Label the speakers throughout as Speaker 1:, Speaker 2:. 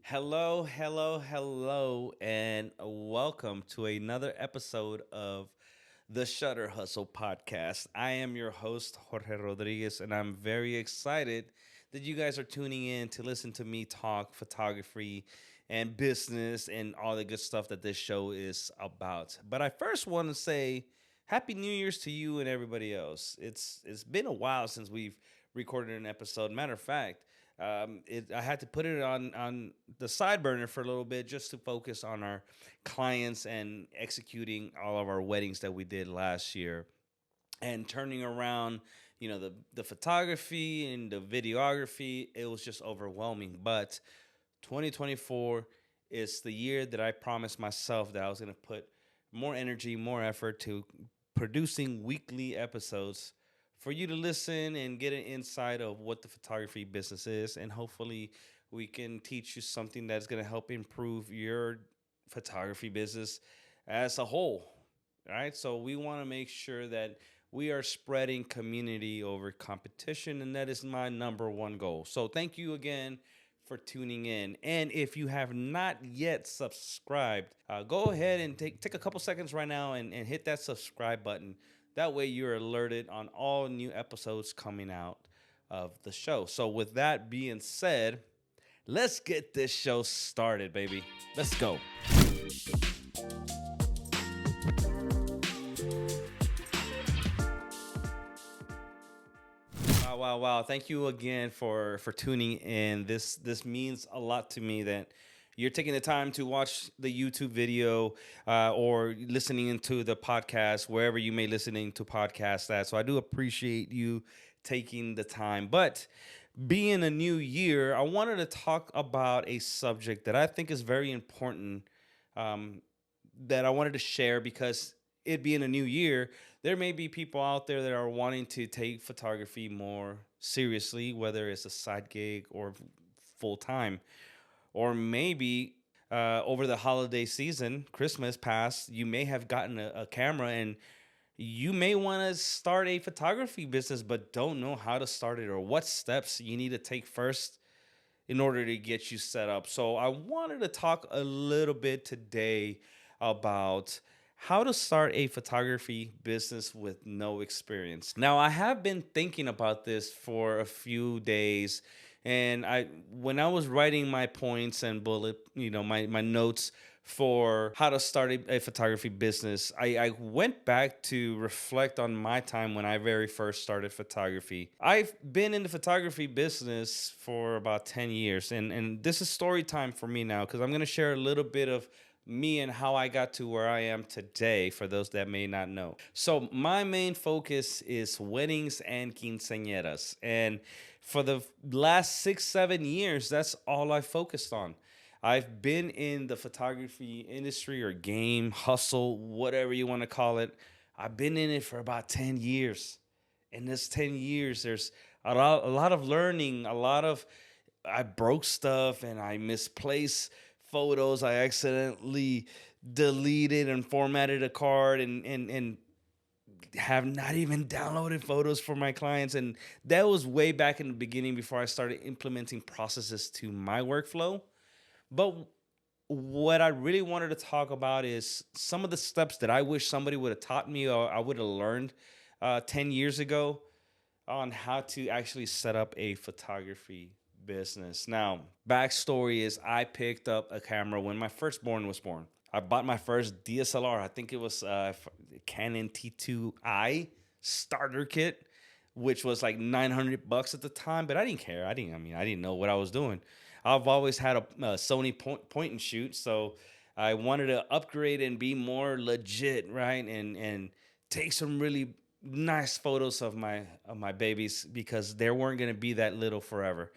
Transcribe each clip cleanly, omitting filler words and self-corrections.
Speaker 1: Hello, hello, hello, and welcome to another episode of the Shutter Hustle podcast. I am your host, Jorge Rodriguez, and I'm very excited that you guys are tuning in to listen to me talk photography and business and all the good stuff that this show is about. But I first want to say Happy New Year's to you and everybody else. It's been a while since we've recorded an episode. Matter of fact, I had to put it on the side burner for a little bit just to focus on our clients and executing all of our weddings that we did last year and turning around the photography and the videography. It was just overwhelming. But 2024 is the year that I promised myself that I was going to put more energy, more effort to producing weekly episodes for you to listen and get an insight of what the photography business is. And hopefully, we can teach you something that's going to help improve your photography business as a whole. All right. So, we want to make sure that we are spreading community over competition. And that is my number one goal. So, thank you again for tuning in. And if you have not yet subscribed, go ahead and take a couple seconds right now and hit that subscribe button. That way you're alerted on all new episodes coming out of the show. So with that being said, let's get this show started, baby. Let's go. Wow, wow, wow. Thank you again for tuning in. This means a lot to me that you're taking the time to watch the YouTube video or listening into the podcast, wherever you may listening to podcasts at. So I do appreciate you taking the time. But being a new year, I wanted to talk about a subject that I think is very important, um, that I wanted to share because it being a new year, there may be people out there that are wanting to take photography more seriously, whether it's a side gig or full time. Or maybe over the holiday season, Christmas past, you may have gotten a camera and you may want to start a photography business, but don't know how to start it or what steps you need to take first in order to get you set up. So I wanted to talk a little bit today about how to start a photography business with no experience. Now, I have been thinking about this for a few days, and I when I was writing my points and my notes for how to start a photography business, I went back to reflect on my time when I very first started photography. I've been in the photography business for about 10 years, and this is story time for me now because I'm going to share a little bit of me and how I got to where I am today for those that may not know. So, my main focus is weddings and quinceañeras. And for the last 6, 7 years, that's all I focused on. I've been in the photography industry or game, hustle, whatever you want to call it. I've been in it for about 10 years. In this 10 years, there's a lot of learning, I broke stuff and I misplaced photos. I accidentally deleted and formatted a card and have not even downloaded photos for my clients. And that was way back in the beginning before I started implementing processes to my workflow. But what I really wanted to talk about is some of the steps that I wish somebody would have taught me or I would have learned 10 years ago on how to actually set up a photography business. Now, backstory is I picked up a camera when my firstborn was born. I bought my first DSLR. I think it was Canon T2i starter kit, which was like $900 at the time. But I didn't care. I didn't know what I was doing. I've always had a Sony point and shoot, so I wanted to upgrade and be more legit, right? And take some really nice photos of my babies because they weren't gonna be that little forever.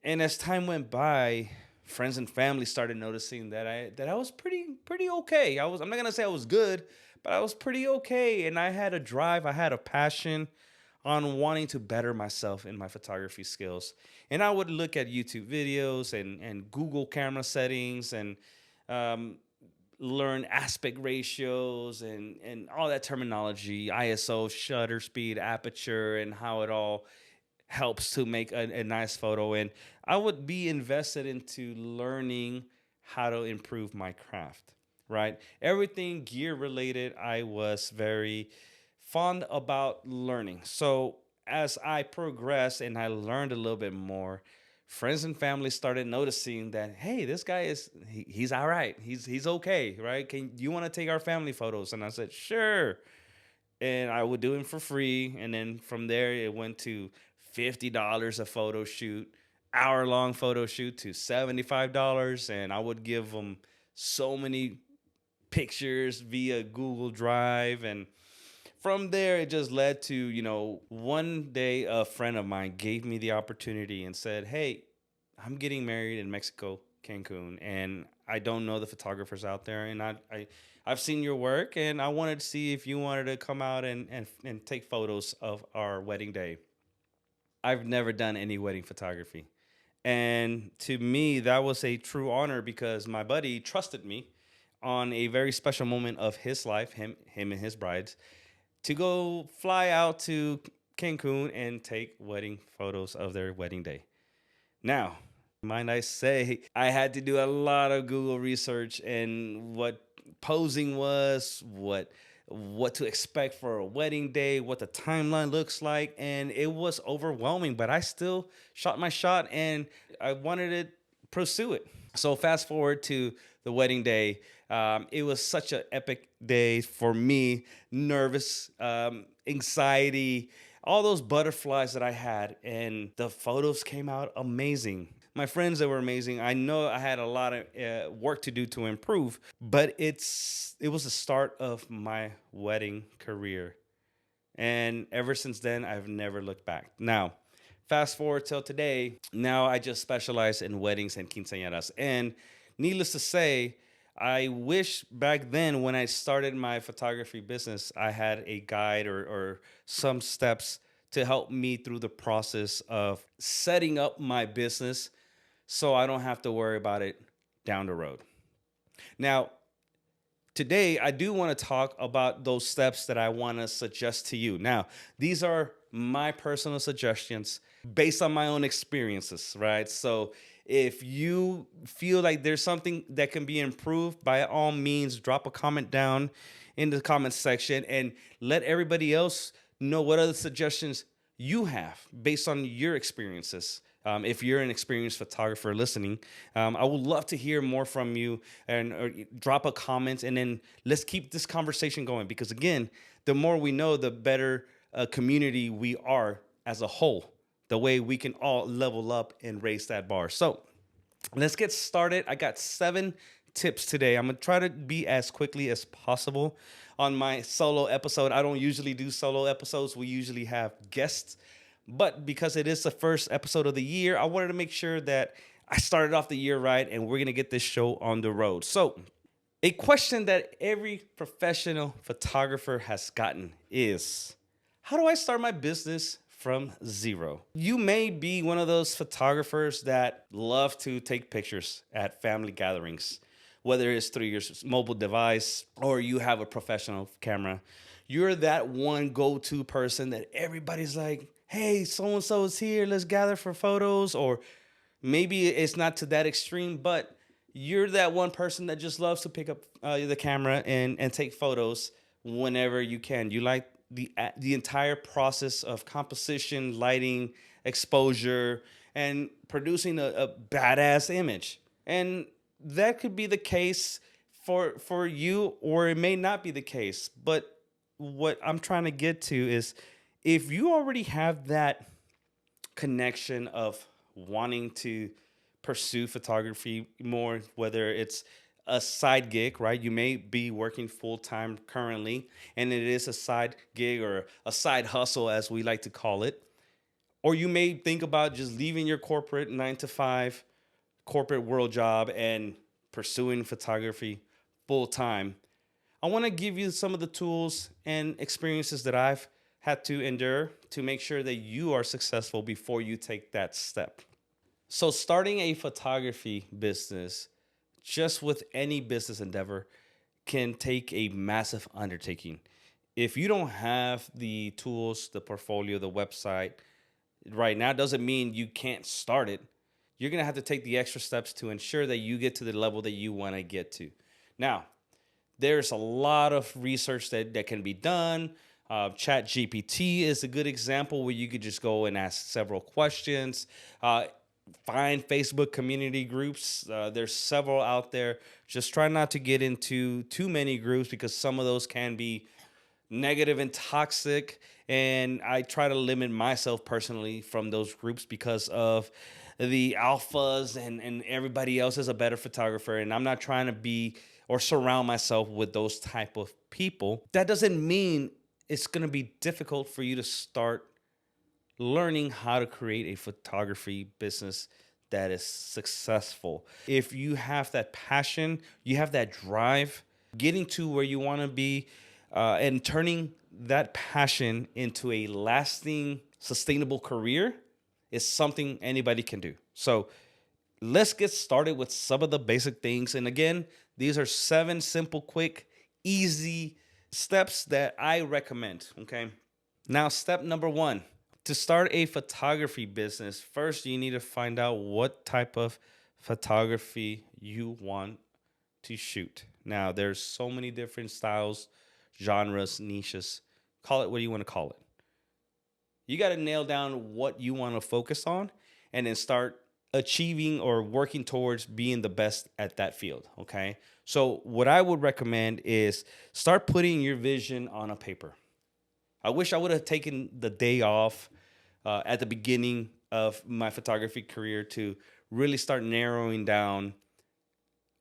Speaker 1: And as time went by, friends and family started noticing that I was pretty okay. I'm not gonna say I was good, but I was pretty okay. And I had a drive, I had a passion on wanting to better myself in my photography skills. And I would look at YouTube videos and Google camera settings and um, learn aspect ratios and all that terminology, ISO, shutter speed, aperture, and how it all helps to make a nice photo. And I would be invested into learning how to improve my craft, right? Everything gear related, I was very fond about learning. So as I progressed and I learned a little bit more, friends and family started noticing that, hey, this guy he's all right. He's okay, right? Can you want to take our family photos? And I said, sure. And I would do them for free. And then from there, it went to $50 a photo shoot, hour-long photo shoot, to $75. And I would give them so many pictures via Google Drive. And from there, it just led to, one day a friend of mine gave me the opportunity and said, hey, I'm getting married in Mexico, Cancun, and I don't know the photographers out there. And I've seen your work, and I wanted to see if you wanted to come out and take photos of our wedding day. I've never done any wedding photography. And to me, that was a true honor because my buddy trusted me on a very special moment of his life, him and his brides, to go fly out to Cancun and take wedding photos of their wedding day. Now, mind I say, I had to do a lot of Google research and what posing was, what to expect for a wedding day, what the timeline looks like, and it was overwhelming, but I still shot my shot and I wanted to pursue it. So fast forward to the wedding day. It was such an epic day for me, nervous, anxiety, all those butterflies that I had, and the photos came out amazing. My friends, they were amazing. I know I had a lot of work to do to improve, but it was the start of my wedding career. And ever since then, I've never looked back. Now, fast forward till today, now I just specialize in weddings and quinceañeras. And needless to say, I wish back then when I started my photography business, I had a guide or some steps to help me through the process of setting up my business so I don't have to worry about it down the road. Now, today, I do want to talk about those steps that I want to suggest to you. Now, these are my personal suggestions based on my own experiences, right? So if you feel like there's something that can be improved, by all means, drop a comment down in the comment section and let everybody else know what other suggestions you have based on your experiences. If you're an experienced photographer listening, I would love to hear more from you and or drop a comment, and then let's keep this conversation going because, again, the more we know, the better community we are as a whole, the way we can all level up and raise that bar. So let's get started. I got 7 tips today. I'm going to try to be as quickly as possible on my solo episode. I don't usually do solo episodes. We usually have guests. But because it is the first episode of the year, I wanted to make sure that I started off the year right and we're going to get this show on the road. So, a question that every professional photographer has gotten is, how do I start my business from zero? You may be one of those photographers that love to take pictures at family gatherings, whether it's through your mobile device or you have a professional camera. You're that one go-to person that everybody's like, hey, so-and-so is here, let's gather for photos. Or maybe it's not to that extreme, but you're that one person that just loves to pick up the camera and take photos whenever you can. You like the entire process of composition, lighting, exposure, and producing a badass image. And that could be the case for you, or it may not be the case. But what I'm trying to get to is, if you already have that connection of wanting to pursue photography more, whether it's a side gig, right? You may be working full time currently, and it is a side gig or a side hustle, as we like to call it. Or you may think about just leaving your corporate 9 to 5 corporate world job and pursuing photography full time. I want to give you some of the tools and experiences that I've had to endure to make sure that you are successful before you take that step. So starting a photography business, just with any business endeavor, can take a massive undertaking. If you don't have the tools, the portfolio, the website, right now doesn't mean you can't start it. You're going to have to take the extra steps to ensure that you get to the level that you want to get to. Now, there's a lot of research that can be done. Chat GPT is a good example where you could just go and ask several questions. Find Facebook community groups. There's several out there. Just try not to get into too many groups because some of those can be negative and toxic. And I try to limit myself personally from those groups because of the alphas and everybody else is a better photographer. And I'm not trying to be or surround myself with those type of people. That doesn't mean it's going to be difficult for you to start learning how to create a photography business that is successful. If you have that passion, you have that drive, getting to where you want to be, and turning that passion into a lasting, sustainable career is something anybody can do. So let's get started with some of the basic things. And again, these are 7 simple, quick, easy steps that I recommend. Okay. Now, step number 1, to start a photography business, first you need to find out what type of photography you want to shoot. Now, there's so many different styles, genres, niches. Call it what you want to call it. You got to nail down what you want to focus on and then start achieving or working towards being the best at that field. Okay. So, what I would recommend is start putting your vision on a paper. I wish I would have taken the day off at the beginning of my photography career to really start narrowing down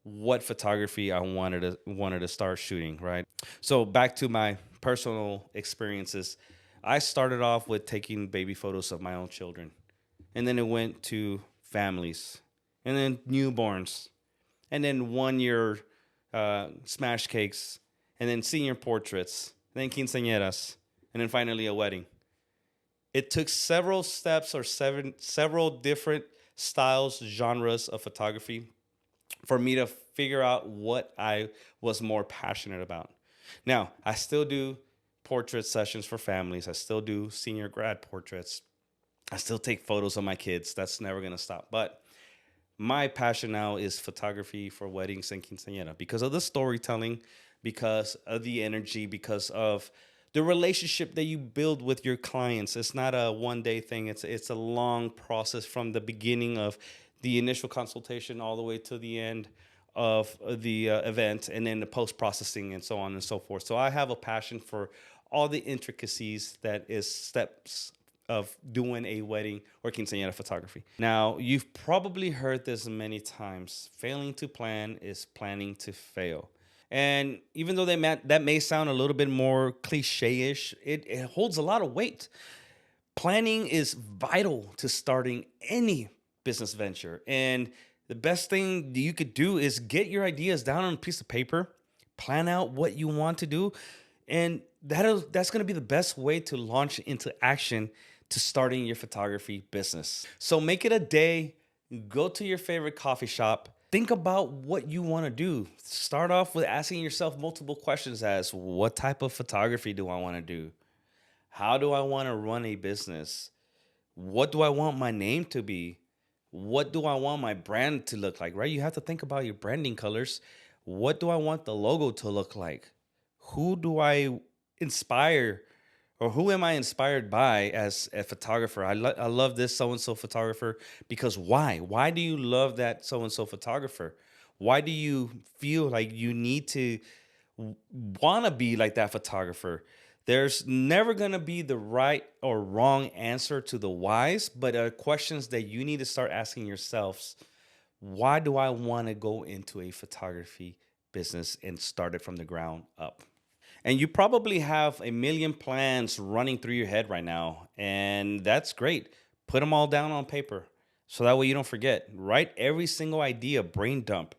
Speaker 1: what photography I wanted to start shooting, right? So back to my personal experiences. I started off with taking baby photos of my own children. And then it went to families, and then newborns, and then 1 year smash cakes, and then senior portraits, and then quinceañeras, and then finally a wedding. It took several steps or several different styles, genres of photography for me to figure out what I was more passionate about. Now, I still do portrait sessions for families. I still do senior grad portraits. I still take photos of my kids. That's never going to stop. But my passion now is photography for weddings and quinceañera because of the storytelling, because of the energy, because of the relationship that you build with your clients. It's not a one-day thing. It's a long process from the beginning of the initial consultation all the way to the end of the event, and then the post-processing and so on and so forth. So I have a passion for all the intricacies that is steps of doing a wedding or quinceañera photography. Now, you've probably heard this many times. Failing to plan is planning to fail. And even though that may sound a little bit more cliche-ish, it holds a lot of weight. Planning is vital to starting any business venture. And the best thing you could do is get your ideas down on a piece of paper, plan out what you want to do, and that's going to be the best way to launch into action to starting your photography business. So make it a day, go to your favorite coffee shop, think about what you want to do. Start off with asking yourself multiple questions as what type of photography do I want to do? How do I want to run a business? What do I want my name to be? What do I want my brand to look like, right? You have to think about your branding colors. What do I want the logo to look like? Who do I inspire, or who am I inspired by as a photographer? I love this so-and-so photographer because why? Why do you love that so-and-so photographer? Why do you feel like you need to want to be like that photographer? There's never going to be the right or wrong answer to the whys, but are questions that you need to start asking yourselves. Why do I want to go into a photography business and start it from the ground up? And you probably have a million plans running through your head right now, and that's great. Put them all down on paper so that way you don't forget. Write every single idea, brain dump.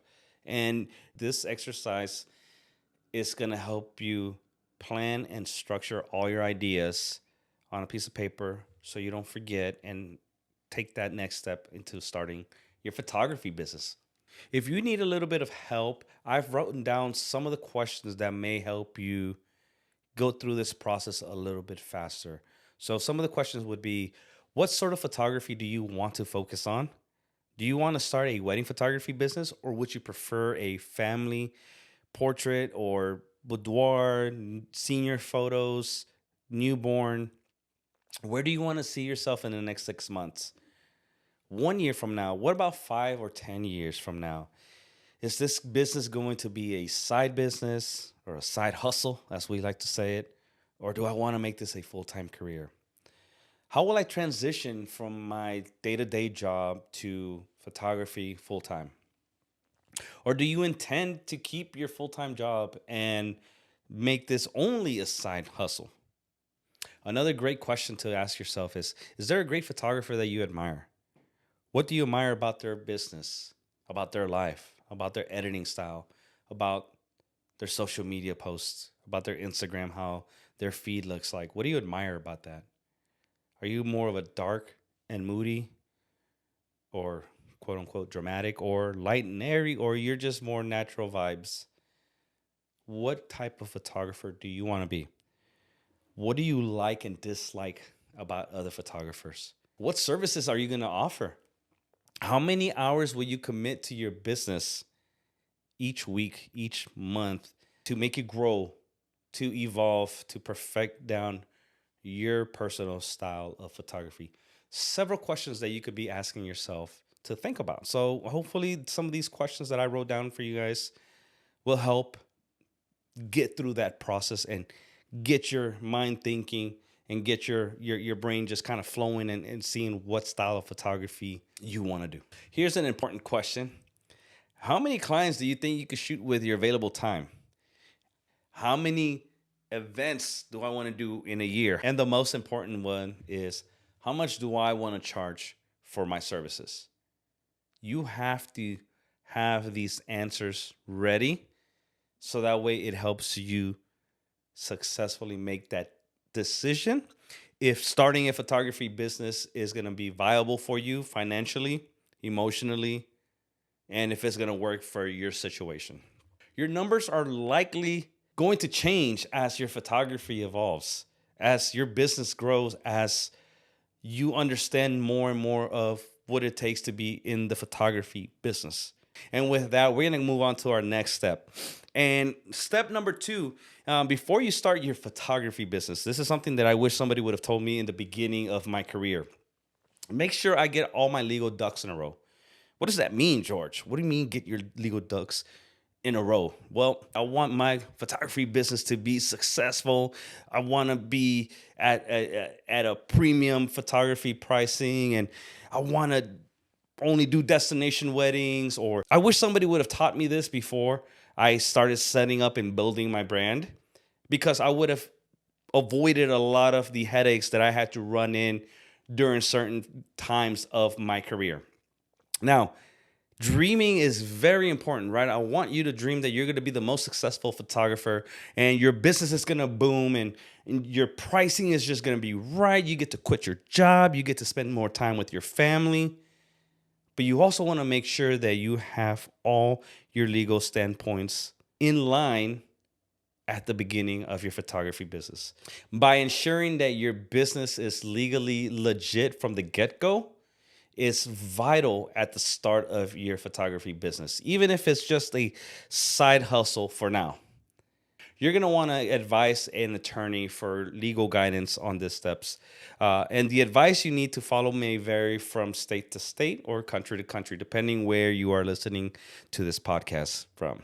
Speaker 1: And this exercise is going to help you plan and structure all your ideas on a piece of paper so you don't forget and take that next step into starting your photography business. If you need a little bit of help, I've written down some of the questions that may help you go through this process a little bit faster. So some of the questions would be, What sort of photography do you want to focus on? Do you want to start a wedding photography business, or would you prefer a family portrait or boudoir, senior photos, newborn? Where do you want to see yourself in the next 6 months? 1 year from now? What about 5 or 10 years from now? Is this business going to be a side business or a side hustle, as we like to say it? Or do I want to make this a full time career? How will I transition from my day to day job to photography full time? Or do you intend to keep your full time job and make this only a side hustle? Another great question to ask yourself is there a great photographer that you admire? What do you admire about their business, about their life, about their editing style, about their social media posts, about their Instagram, how their feed looks like? What do you admire about that? Are you more of a dark and moody, or quote unquote dramatic, or light and airy, or you're just more natural vibes? What type of photographer do you want to be? What do you like and dislike about other photographers? What services are you going to offer? How many hours will you commit to your business each week, each month, to make it grow, to evolve, to perfect down your personal style of photography? Several questions that you could be asking yourself to think about. So, hopefully, some of these questions that I wrote down for you guys will help get through that process and get your mind thinking and get your brain just kind of flowing and seeing what style of photography you want to do. Here's an important question. How many clients do you think you could shoot with your available time? How many events do I want to do in a year? And the most important one is, how much do I want to charge for my services? You have to have these answers ready so that way it helps you successfully make that decision if starting a photography business is going to be viable for you financially, emotionally, and if it's going to work for your situation. Your numbers are likely going to change as your photography evolves, as your business grows, as you understand more and more of what it takes to be in the photography business. And with that, we're going to move on to our next step. And step number two, before you start your photography business, this is something that I wish somebody would have told me in the beginning of my career. Make sure I get all my legal ducks in a row. What does that mean, George? What do you mean get your legal ducks in a row? Well, I want my photography business to be successful. I want to be at a premium photography pricing, and I want to only do destination weddings. Or I wish somebody would have taught me this before I started setting up and building my brand, because I would have avoided a lot of the headaches that I had to run in during certain times of my career. Now, dreaming is very important, right? I want you to dream that you're going to be the most successful photographer and your business is going to boom, and your pricing is just going to be right. You get to quit your job. You get to spend more time with your family. But you also want to make sure that you have all your legal standpoints in line at the beginning of your photography business. By ensuring that your business is legally legit from the get-go, is vital at the start of your photography business, even if it's just a side hustle for now. You're going to want to advise an attorney for legal guidance on these steps. And the advice you need to follow may vary from state to state or country to country, depending where you are listening to this podcast from.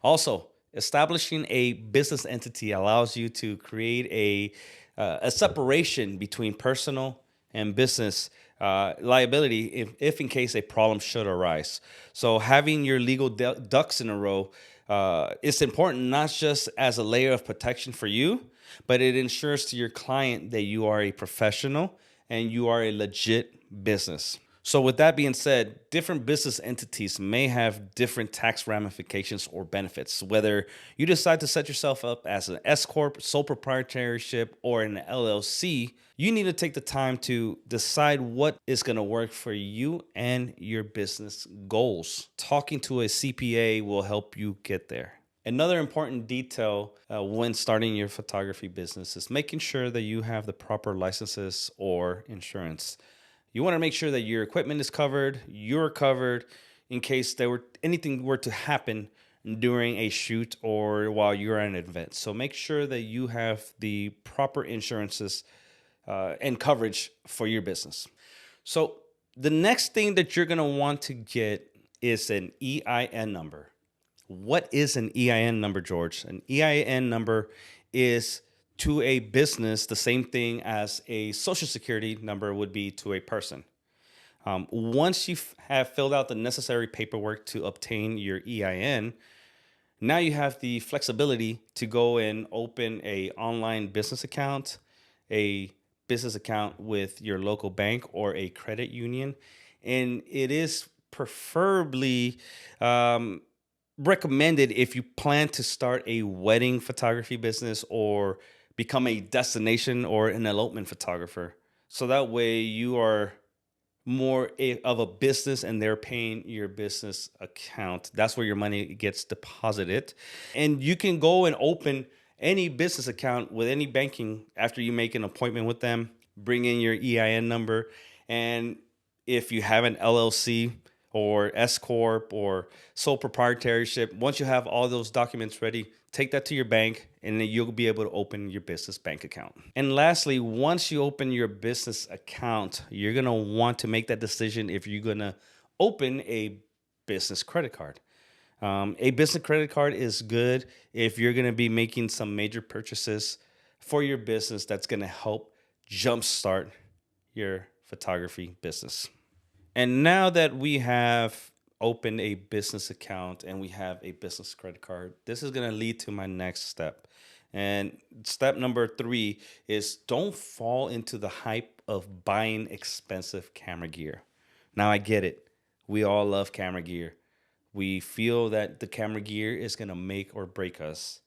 Speaker 1: Also, establishing a business entity allows you to create a separation between personal and business liability if in case a problem should arise. So having your legal ducks in a row is important, not just as a layer of protection for you, but it ensures to your client that you are a professional and you are a legit business. So with that being said, different business entities may have different tax ramifications or benefits. Whether you decide to set yourself up as an S Corp, sole proprietorship, or an LLC, you need to take the time to decide what is going to work for you and your business goals. Talking to a CPA will help you get there. Another important detail when starting your photography business is making sure that you have the proper licenses or insurance. You want to make sure that your equipment is covered, you're covered in case there were anything were to happen during a shoot or while you're at an event. So make sure that you have the proper insurances and coverage for your business. So the next thing that you're going to want to get is an EIN number. What is an EIN number, George? An EIN number is to a business the same thing as a social security number would be to a person. Once you have filled out the necessary paperwork to obtain your EIN, now you have the flexibility to go and open a online business account, a business account with your local bank or a credit union, and it is preferably recommended if you plan to start a wedding photography business or become a destination or an elopement photographer. So that way you are more of a business and they're paying your business account. That's where your money gets deposited. And you can go and open any business account with any banking after you make an appointment with them, bring in your EIN number. And if you have an LLC or S Corp or sole proprietorship, once you have all those documents ready, take that to your bank and then you'll be able to open your business bank account. And lastly, once you open your business account, you're going to want to make that decision if you're going to open a business credit card. A business credit card is good if you're going to be making some major purchases for your business that's going to help jumpstart your photography business. And now that we have opened a business account and we have a business credit card, this is going to lead to my next step. And step number 3 is don't fall into the hype of buying expensive camera gear. Now, I get it. We all love camera gear. We feel that the camera gear is going to make or break us.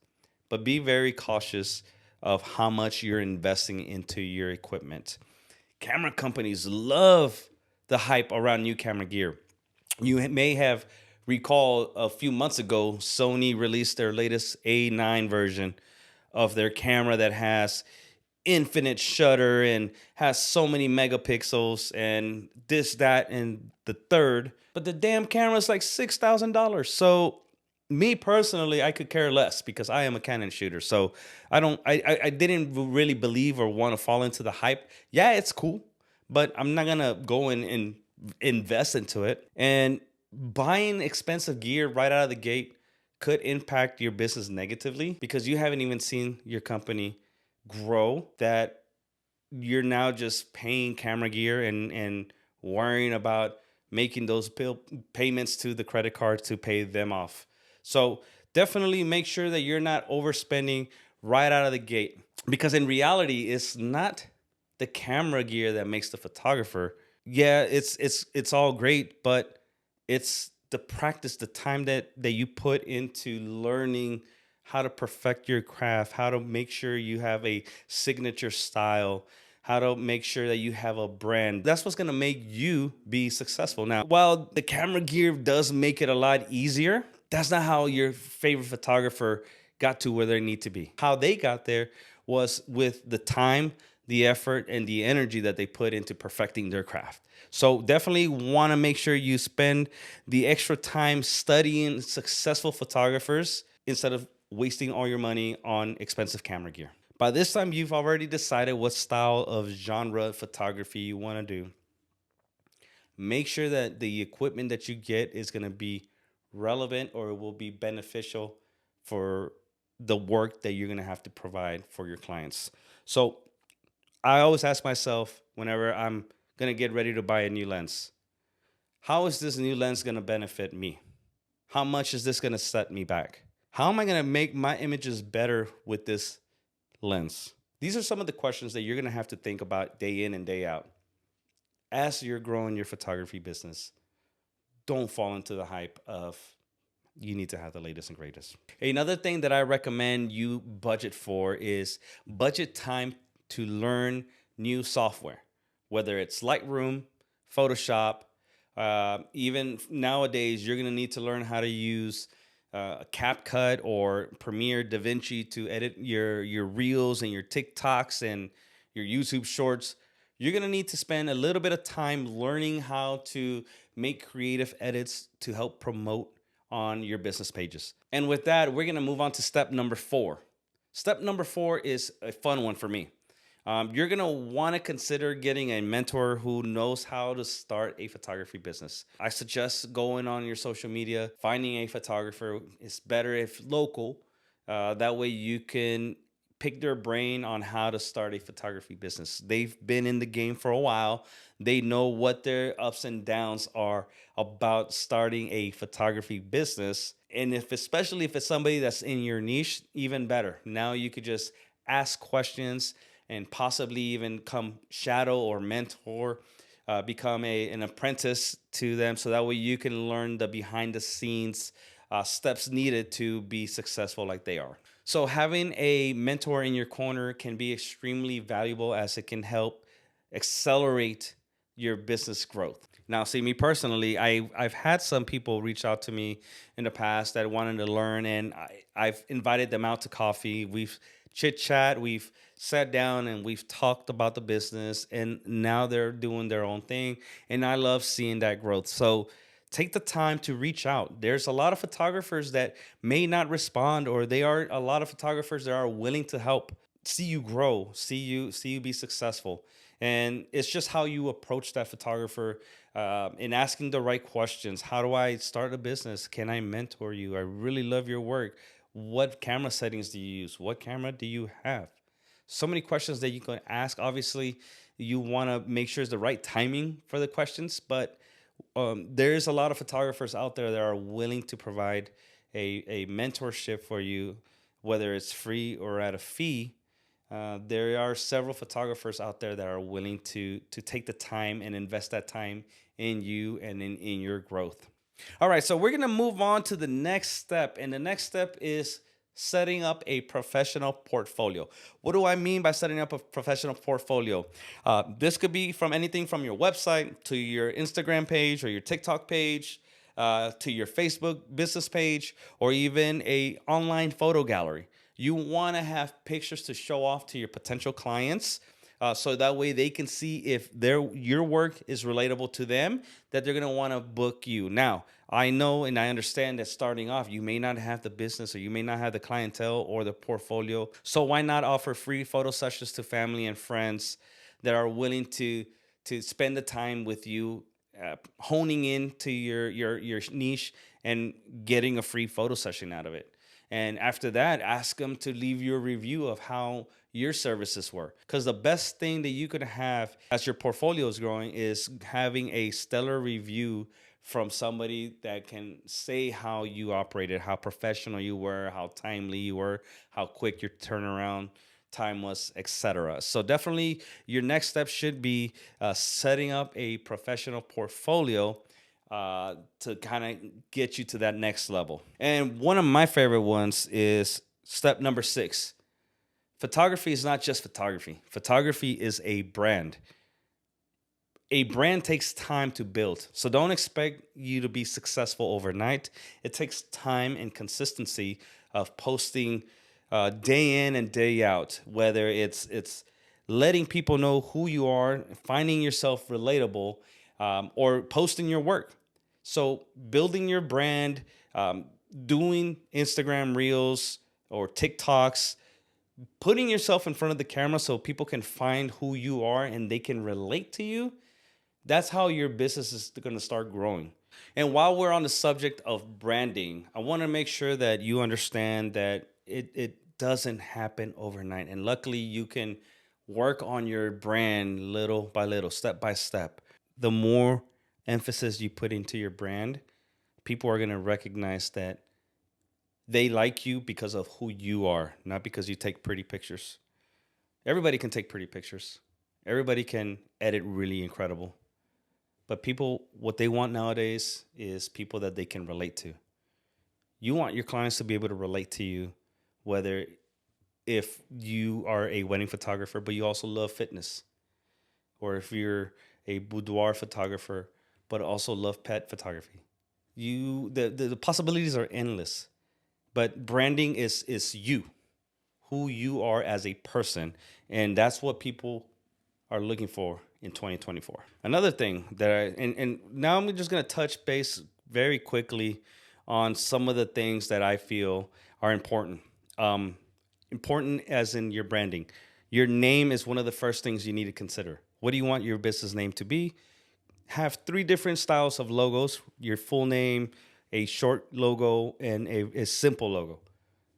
Speaker 1: But be very cautious of how much you're investing into your equipment. Camera companies love the hype around new camera gear. You may have recalled a few months ago, Sony released their latest A9 version of their camera that has infinite shutter and has so many megapixels and this, that, and the third. But the damn camera is like $6,000. So me personally, I could care less because I am a Canon shooter. So I didn't really believe or want to fall into the hype. Yeah, it's cool, but I'm not going to go in and invest into it. And buying expensive gear right out of the gate could impact your business negatively because you haven't even seen your company grow, that you're now just paying camera gear and worrying about making those payments to the credit card to pay them off. So definitely make sure that you're not overspending right out of the gate, because in reality, it's not the camera gear that makes the photographer. Yeah, it's all great, but it's the practice, the time that you put into learning how to perfect your craft, how to make sure you have a signature style, how to make sure that you have a brand. That's what's going to make you be successful. Now, while the camera gear does make it a lot easier, that's not how your favorite photographer got to where they need to be. How they got there was with the time, the effort, and the energy that they put into perfecting their craft. So definitely want to make sure you spend the extra time studying successful photographers instead of wasting all your money on expensive camera gear. By this time, you've already decided what style of genre photography you want to do. Make sure that the equipment that you get is going to be relevant or will be beneficial for the work that you're going to have to provide for your clients. So I always ask myself whenever I'm going to get ready to buy a new lens, how is this new lens going to benefit me? How much is this going to set me back? How am I going to make my images better with this lens? These are some of the questions that you're going to have to think about day in and day out. As you're growing your photography business, don't fall into the hype of you need to have the latest and greatest. Another thing that I recommend you budget for is budget time to learn new software, whether it's Lightroom, Photoshop. Even nowadays, you're going to need to learn how to use CapCut or Premiere DaVinci to edit your reels and your TikToks and your YouTube shorts, you're gonna need to spend a little bit of time learning how to make creative edits to help promote on your business pages. And with that, we're gonna move on to step number 4. Step number 4 is a fun one for me. You're gonna want to consider getting a mentor who knows how to start a photography business. I suggest going on your social media, finding a photographer. It's better if local. That way you can pick their brain on how to start a photography business. They've been in the game for a while. They know what their ups and downs are about starting a photography business. And if especially if it's somebody that's in your niche, even better. Now you could just ask questions and possibly even come shadow or mentor, become an apprentice to them. So that way you can learn the behind the scenes steps needed to be successful like they are. So having a mentor in your corner can be extremely valuable as it can help accelerate your business growth. Now, see, me personally, I've had some people reach out to me in the past that wanted to learn, and I've invited them out to coffee. We've chit chat, we've sat down, and we've talked about the business, and now they're doing their own thing, and I love seeing that growth. So take the time to reach out. There's a lot of photographers that may not respond, or they are a lot of photographers that are willing to help see you grow, see you be successful. And it's just how you approach that photographer in asking the right questions. How do I start a business? Can I mentor you? I really love your work. What camera settings do you use? What camera do you have? So many questions that you can ask. Obviously, you want to make sure it's the right timing for the questions, but there's a lot of photographers out there that are willing to provide a mentorship for you, whether it's free or at a fee. There are several photographers out there that are willing to take the time and invest that time in you and in your growth. All right, so we're gonna move on to the next step, and the next step is setting up a professional portfolio. What do I mean by setting up a professional portfolio? This could be from anything from your website to your Instagram page or your TikTok page, to your Facebook business page, or even a online photo gallery. You want to have pictures to show off to your potential clients, so that way they can see if your work is relatable to them, that they're going to want to book you. Now, I know and I understand that starting off, you may not have the business or you may not have the clientele or the portfolio. So why not offer free photo sessions to family and friends that are willing to spend the time with you, honing into your niche and getting a free photo session out of it. And after that, ask them to leave you a review of how your services were. Because the best thing that you could have as your portfolio is growing is having a stellar review from somebody that can say how you operated, how professional you were, how timely you were, how quick your turnaround time was, etc. So definitely your next step should be setting up a professional portfolio to kind of get you to that next level. And one of my favorite ones is step number 6. Photography is not just photography. Photography is a brand. A brand takes time to build. So don't expect you to be successful overnight. It takes time and consistency of posting day in and day out, whether it's letting people know who you are, finding yourself relatable, or posting your work. So building your brand, doing Instagram reels or TikToks, putting yourself in front of the camera so people can find who you are and they can relate to you. That's how your business is going to start growing. And while we're on the subject of branding, I want to make sure that you understand that it doesn't happen overnight. And luckily, you can work on your brand little by little, step by step. The more emphasis you put into your brand, people are going to recognize that they like you because of who you are, not because you take pretty pictures. Everybody can take pretty pictures. Everybody can edit really incredible. But people, what they want nowadays is people that they can relate to. You want your clients to be able to relate to you, whether if you are a wedding photographer, but you also love fitness, or if you're a boudoir photographer, but also love pet photography. The possibilities are endless. But branding is you, who you are as a person, and that's what people are looking for in 2024. Another thing that and now I'm just going to touch base very quickly on some of the things that I feel are important. Um, Important as in your branding. Your name is one of the first things you need to consider. What do you want your business name to be? Have three different styles of logos: your full name, a short logo, and a simple logo.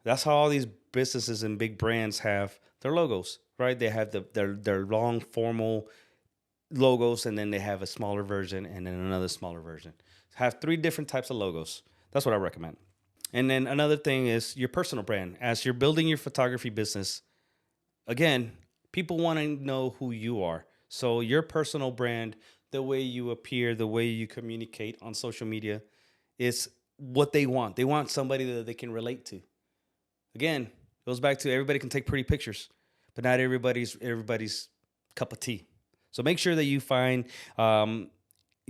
Speaker 1: That's how all these businesses and big brands have their logos, right? They have their long formal logos, and then they have a smaller version and then another smaller version. Have three different types of logos. That's what I recommend. And then another thing is your personal brand. As you're building your photography business, again, people want to know who you are. So your personal brand, the way you appear, the way you communicate on social media is what they want. They want somebody that they can relate to. Again, it goes back to everybody can take pretty pictures, but not everybody's cup of tea. So make sure that you find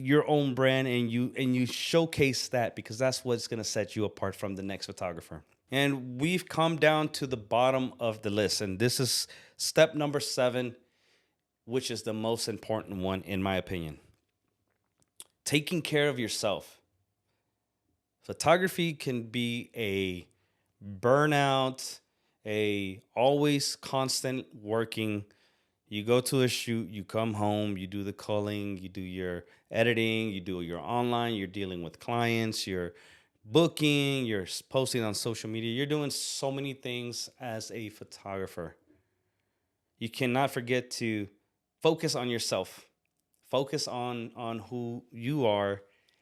Speaker 1: your own brand and you showcase that, because that's what's going to set you apart from the next photographer. And we've come down to the bottom of the list, and this is step number 7, which is the most important one in my opinion. Taking care of yourself. Photography can be a burnout, a always constant working. You go to a shoot, you come home, you do the culling, you do your editing, you do your online, you're dealing with clients, you're booking, you're posting on social media. You're doing so many things as a photographer. You cannot forget to focus on yourself. Focus on who you are,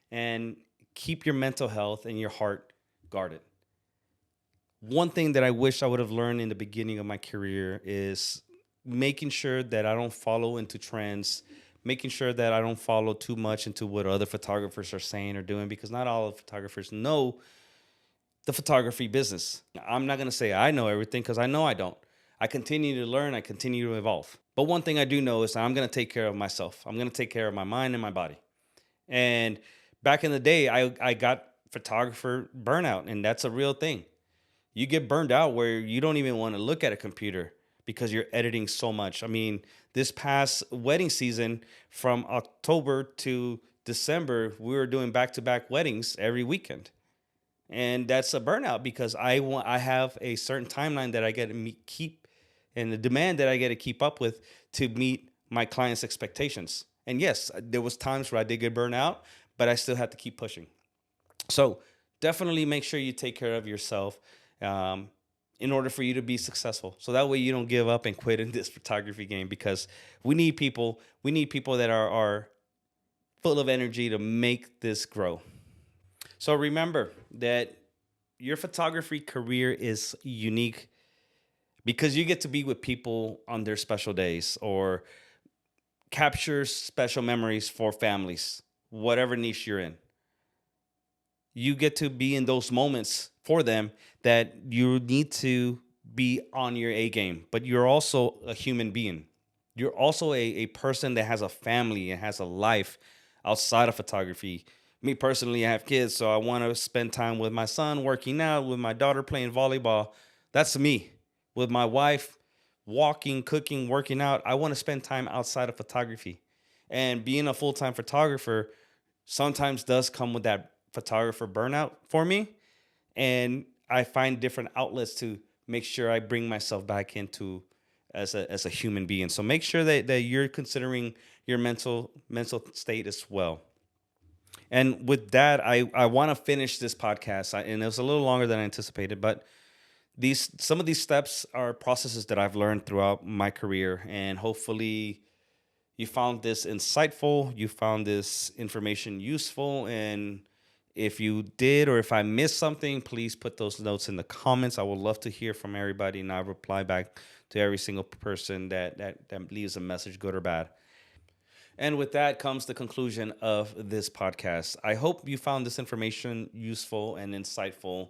Speaker 1: and keep your mental health and your heart guarded. One thing that I wish I would have learned in the beginning of my career is making sure that I don't follow into trends, making sure that I don't follow too much into what other photographers are saying or doing, because not all photographers know the photography business. I'm not going to say I know everything, because I know I don't. I continue to learn, I continue to evolve. But one thing I do know is I'm going to take care of myself. I'm going to take care of my mind and my body. And back in the day, I got photographer burnout, and that's a real thing. You get burned out where you don't even want to look at a computer because you're editing so much. I mean, this past wedding season, from October to December, we were doing back-to-back weddings every weekend. And that's a burnout, because I have a certain timeline that I get to keep, and the demand that I get to keep up with to meet my clients' expectations. And yes, there was times where I did get burned out, but I still had to keep pushing. So definitely make sure you take care of yourself in order for you to be successful. So that way you don't give up and quit in this photography game, because we need people. We need people that are full of energy to make this grow. So remember that your photography career is unique because you get to be with people on their special days, or capture special memories for families, whatever niche you're in. You get to be in those moments for them that you need to be on your A game, but you're also a human being. You're also a person that has a family and has a life outside of photography. Me personally, I have kids, so I want to spend time with my son working out, with my daughter playing volleyball. That's me. With my wife, walking, cooking, working out. I want to spend time outside of photography. And being a full-time photographer sometimes does come with that photographer burnout for me. And I find different outlets to make sure I bring myself back into as a human being. So make sure that you're considering your mental state as well. And with that, I want to finish this podcast. And it was a little longer than I anticipated, but some of these steps are processes that I've learned throughout my career, and hopefully you found this insightful, you found this information useful, and if you did, or if I missed something, please put those notes in the comments. I would love to hear from everybody, and I'll reply back to every single person that leaves a message, good or bad. And with that comes the conclusion of this podcast. I hope you found this information useful and insightful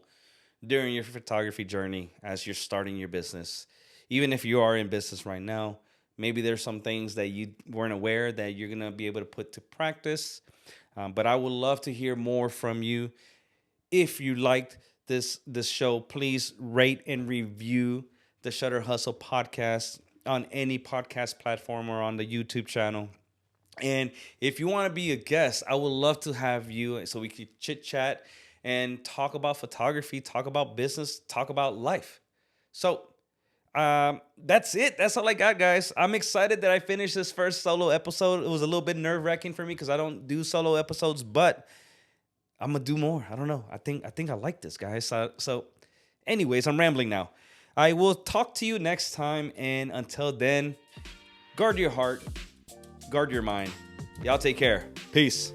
Speaker 1: during your photography journey as you're starting your business. Even if you are in business right now, maybe there's some things that you weren't aware that you're going to be able to put to practice. But I would love to hear more from you. If you liked this show, please rate and review the Shutter Hustle podcast on any podcast platform or on the YouTube channel. And if you want to be a guest, I would love to have you so we could chit chat and talk about photography, talk about business, talk about life. So that's it. That's all I got, guys. I'm excited that I finished this first solo episode. It was a little bit nerve-wracking for me because I don't do solo episodes, but I'm gonna do more. I don't know. I think I like this, guys. So anyways, I'm rambling now. I will talk to you next time, and until then, guard your heart, guard your mind. Y'all take care. Peace.